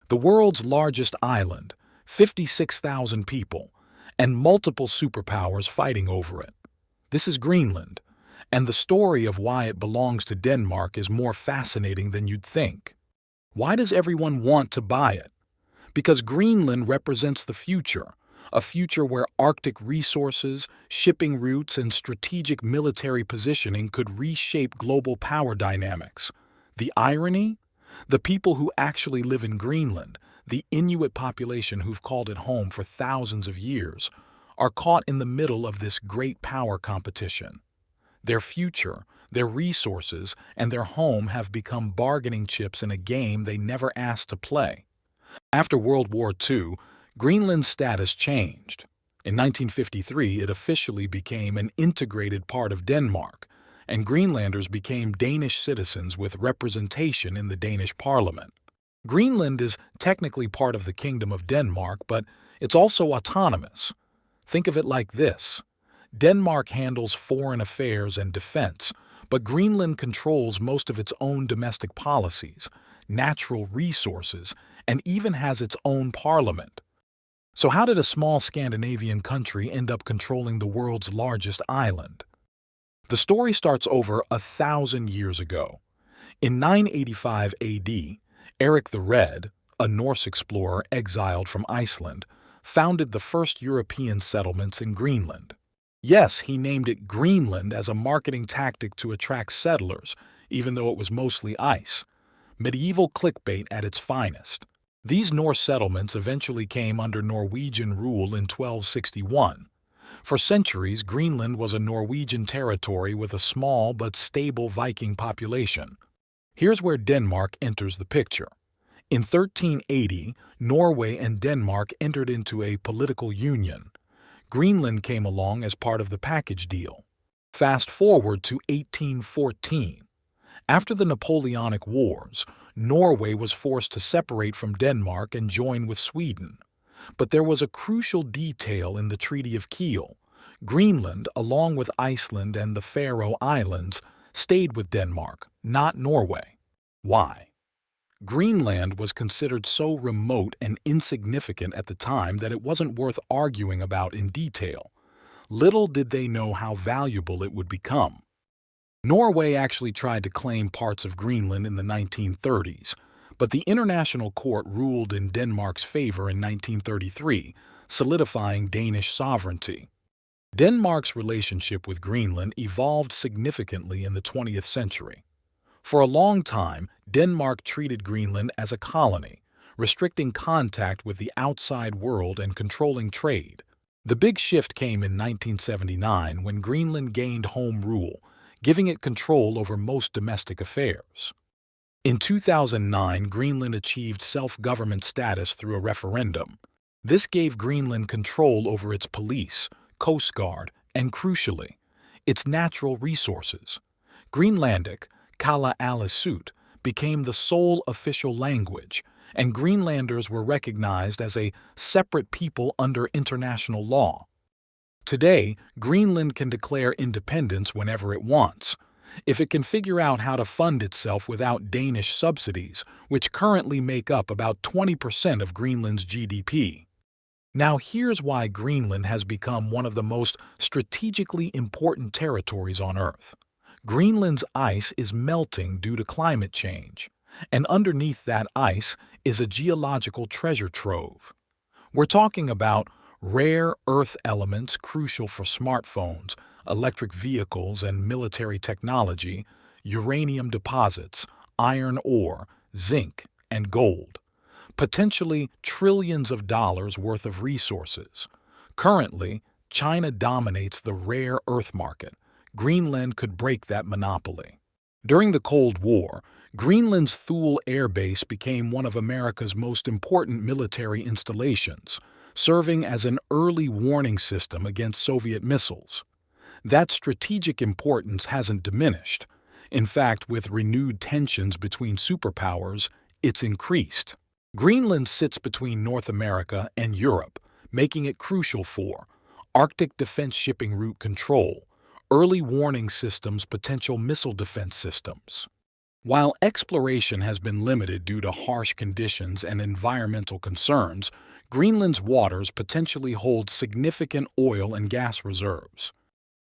The world's largest island, 56,000 people, and multiple superpowers fighting over it. This is Greenland, and the story of why it belongs to Denmark is more fascinating than you'd think. Why does everyone want to buy it? Because Greenland represents the future, a future where Arctic resources, shipping routes, and strategic military positioning could reshape global power dynamics. The irony? The people who actually live in Greenland, the Inuit population who've called it home for thousands of years, are caught in the middle of this great power competition. Their future, their resources, and their home have become bargaining chips in a game they never asked to play. After World War II, Greenland's status changed. In 1953, it officially became an integrated part of Denmark, and Greenlanders became Danish citizens with representation in the Danish parliament. Greenland is technically part of the Kingdom of Denmark, but it's also autonomous. Think of it like this. Denmark handles foreign affairs and defense, but Greenland controls most of its own domestic policies, natural resources, and even has its own parliament. So how did a small Scandinavian country end up controlling the world's largest island? The story starts over 1,000 years ago. In 985 AD, Eric the Red, a Norse explorer exiled from Iceland, founded the first European settlements in Greenland. Yes, he named it Greenland as a marketing tactic to attract settlers, even though it was mostly ice. Medieval clickbait at its finest. These Norse settlements eventually came under Norwegian rule in 1261. For centuries, Greenland was a Norwegian territory with a small but stable Viking population. Here's where Denmark enters the picture. In 1380, Norway and Denmark entered into a political union. Greenland came along as part of the package deal. Fast forward to 1814. After the Napoleonic Wars, Norway was forced to separate from Denmark and join with Sweden. But there was a crucial detail in the Treaty of Kiel. Greenland, along with Iceland and the Faroe Islands, stayed with Denmark, not Norway. Why? Greenland was considered so remote and insignificant at the time that it wasn't worth arguing about in detail. Little did they know how valuable it would become. Norway actually tried to claim parts of Greenland in the 1930s, but the International Court ruled in Denmark's favor in 1933, solidifying Danish sovereignty. Denmark's relationship with Greenland evolved significantly in the 20th century. For a long time, Denmark treated Greenland as a colony, restricting contact with the outside world and controlling trade. The big shift came in 1979 when Greenland gained home rule, giving it control over most domestic affairs. In 2009, Greenland achieved self-government status through a referendum. This gave Greenland control over its police, coast guard, and crucially, its natural resources. Greenlandic, Kala Alisut, became the sole official language, and Greenlanders were recognized as a separate people under international law. Today, Greenland can declare independence whenever it wants, if it can figure out how to fund itself without Danish subsidies, which currently make up about 20% of Greenland's GDP. Now here's why Greenland has become one of the most strategically important territories on Earth. Greenland's ice is melting due to climate change, and underneath that ice is a geological treasure trove. We're talking about rare earth elements crucial for smartphones, electric vehicles, and military technology, uranium deposits, iron ore, zinc, and gold. Potentially trillions of dollars worth of resources. Currently, China dominates the rare earth market. Greenland could break that monopoly. During the Cold War, Greenland's Thule Air Base became one of America's most important military installations, serving as an early warning system against Soviet missiles. That strategic importance hasn't diminished. In fact, with renewed tensions between superpowers, it's increased. Greenland sits between North America and Europe, making it crucial for Arctic defense shipping route control, early warning systems, potential missile defense systems. While exploration has been limited due to harsh conditions and environmental concerns, Greenland's waters potentially hold significant oil and gas reserves.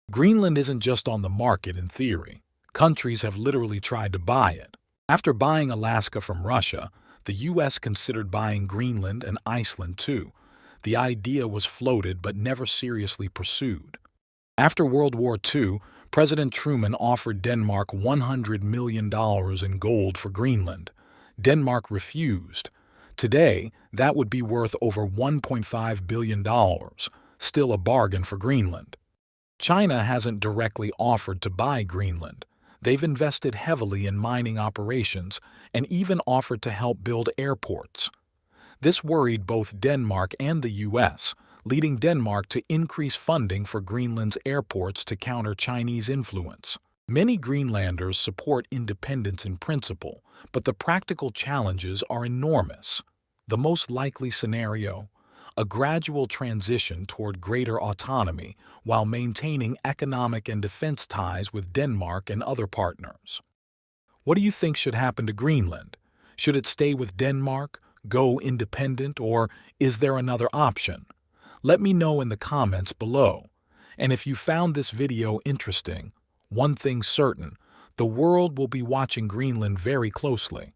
Greenland isn't just on the market in theory. Countries have literally tried to buy it. After buying Alaska from Russia, the U.S. considered buying Greenland and Iceland too. The idea was floated but never seriously pursued. After World War II, President Truman offered Denmark $100 million in gold for Greenland. Denmark refused. Today, that would be worth over $1.5 billion, still a bargain for Greenland. China hasn't directly offered to buy Greenland. They've invested heavily in mining operations and even offered to help build airports. This worried both Denmark and the U.S., leading Denmark to increase funding for Greenland's airports to counter Chinese influence. Many Greenlanders support independence in principle, but the practical challenges are enormous. The most likely scenario: a gradual transition toward greater autonomy while maintaining economic and defense ties with Denmark and other partners. What do you think should happen to Greenland? Should it stay with Denmark, go independent, or is there another option? Let me know in the comments below. And if you found this video interesting, one thing's certain: the world will be watching Greenland very closely.